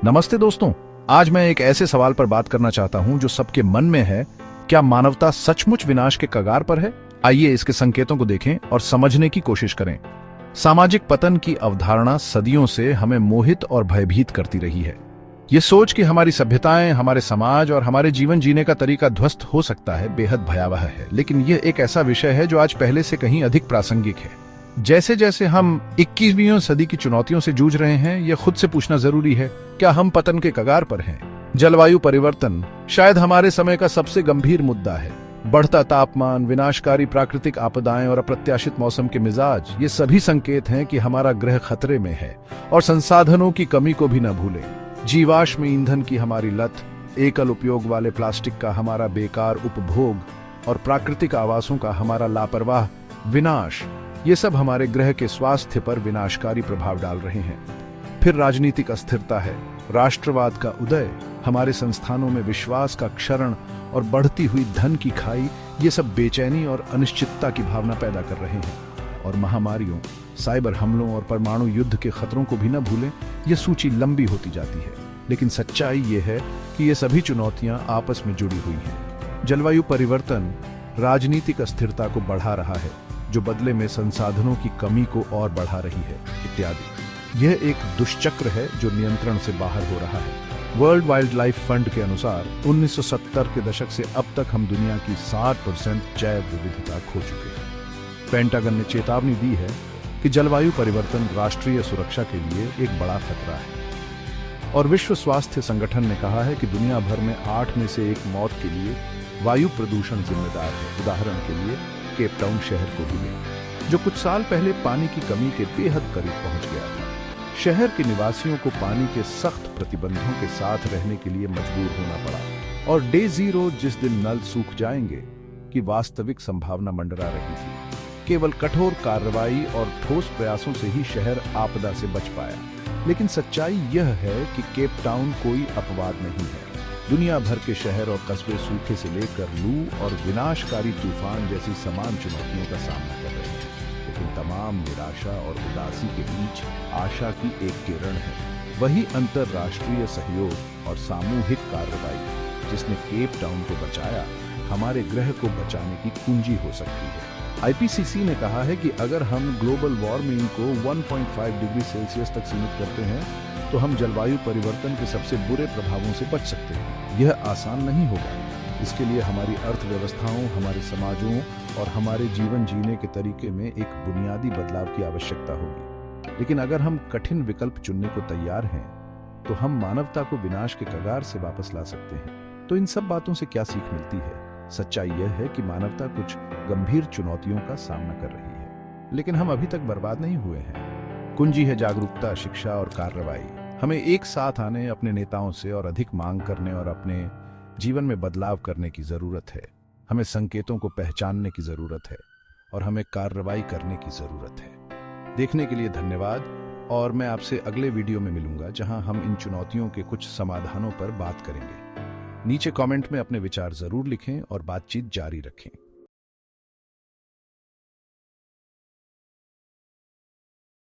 नमस्ते दोस्तों। आज मैं एक ऐसे सवाल पर बात करना चाहता हूं जो सबके मन में है। क्या मानवता सचमुच विनाश के कगार पर है? आइए इसके संकेतों को देखें और समझने की कोशिश करें। सामाजिक पतन की अवधारणा सदियों से हमें मोहित और भयभीत करती रही है। ये सोच कि हमारी सभ्यताएं, हमारे समाज और हमारे जीवन जीने का तरीका ध्वस्त हो सकता है, बेहद भयावह है। लेकिन यह एक ऐसा विषय है जो आज पहले से कहीं अधिक प्रासंगिक है। जैसे जैसे हम 21वीं सदी की चुनौतियों से जूझ रहे हैं, यह खुद से पूछना जरूरी है, क्या हम पतन के कगार पर हैं? जलवायु परिवर्तन शायद हमारे समय का सबसे गंभीर मुद्दा है। बढ़ता तापमान, विनाशकारी प्राकृतिक आपदाएं और अप्रत्याशित मौसम के मिजाज, ये सभी संकेत हैं कि हमारा ग्रह खतरे में है। और संसाधनों की कमी को भी न भूलें। जीवाश्म ईंधन की हमारी लत, एकल उपयोग वाले प्लास्टिक का हमारा बेकार उपभोग और प्राकृतिक आवासों का हमारा लापरवाह विनाश, ये सब हमारे ग्रह के स्वास्थ्य पर विनाशकारी प्रभाव डाल रहे हैं। फिर राजनीतिक अस्थिरता है, राष्ट्रवाद का उदय, हमारे संस्थानों में विश्वास का क्षरण और बढ़ती हुई धन की खाई, ये सब बेचैनी और अनिश्चितता की भावना पैदा कर रहे हैं। और महामारियों, साइबर हमलों और परमाणु युद्ध के खतरों को भी न भूलें। यह सूची लंबी होती जाती है, लेकिन सच्चाई ये है कि ये सभी चुनौतियां आपस में जुड़ी हुई हैं। जलवायु परिवर्तन राजनीतिक अस्थिरता को बढ़ा रहा है, जो बदले में संसाधनों की कमी को और बढ़ा रही है, इत्यादि। यह एक दुष्चक्र है जो नियंत्रण से बाहर हो रहा है। वर्ल्ड वाइल्ड लाइफ फंड के अनुसार 1970 के दशक से अब तक हम दुनिया की 60% जैव विविधता खो चुके हैं। पेंटागन ने चेतावनी दी है कि जलवायु परिवर्तन राष्ट्रीय सुरक्षा के लिए एक बड़ा खतरा है। और विश्व स्वास्थ्य संगठन ने कहा है कि दुनिया भर में 8 में से 1 मौत के लिए वायु प्रदूषण जिम्मेदार है। उदाहरण के लिए केप टाउन शहर को भी लें, जो कुछ साल पहले पानी की कमी के बेहद करीब पहुंच गया था। शहर के निवासियों को पानी के सख्त प्रतिबंधों के साथ रहने के लिए मजबूर होना पड़ा। और डे जीरो, जिस दिन नल सूख जाएंगे की वास्तविक संभावना मंडरा रही थी। केवल कठोर कार्रवाई और ठोस प्रयासों से ही शहर आपदा से बच पाया। लेकिन सच्चाई यह है कि केप टाउन कोई अपवाद नहीं है। दुनिया भर के शहर और कस्बे सूखे से लेकर लू और विनाशकारी तूफान जैसी समान चुनौतियों का सामना कर रहे हैं। लेकिन तमाम निराशा और उदासी के बीच आशा की एक किरण है। वही अंतरराष्ट्रीय सहयोग और सामूहिक कार्रवाई जिसने केप टाउन को बचाया, हमारे ग्रह को बचाने की कुंजी हो सकती है। आईपीसीसी ने कहा है कि अगर हम ग्लोबल वार्मिंग को 1.5 डिग्री सेल्सियस तक सीमित करते हैं, तो हम जलवायु परिवर्तन के सबसे बुरे प्रभावों से बच सकते हैं। यह आसान नहीं होगा। इसके लिए हमारी अर्थव्यवस्थाओं, हमारे समाजों और हमारे जीवन जीने के तरीके में एक बुनियादी बदलाव की आवश्यकता होगी। लेकिन अगर हम कठिन विकल्प चुनने को तैयार हैं, तो हम मानवता को विनाश के कगार से वापस ला सकते हैं। तो इन सब बातों से क्या सीख मिलती है? सच्चाई यह है कि मानवता कुछ गंभीर चुनौतियों का सामना कर रही है, लेकिन हम अभी तक बर्बाद नहीं हुए हैं। कुंजी है जागरूकता, शिक्षा और कार्रवाई। हमें एक साथ आने, अपने नेताओं से और अधिक मांग करने और अपने जीवन में बदलाव करने की जरूरत है। हमें संकेतों को पहचानने की जरूरत है और हमें कार्रवाई करने की जरूरत है। देखने के लिए धन्यवाद, और मैं आपसे अगले वीडियो में मिलूंगा, जहां हम इन चुनौतियों के कुछ समाधानों पर बात करेंगे। नीचे कमेंट में अपने विचार जरूर लिखें और बातचीत जारी रखें।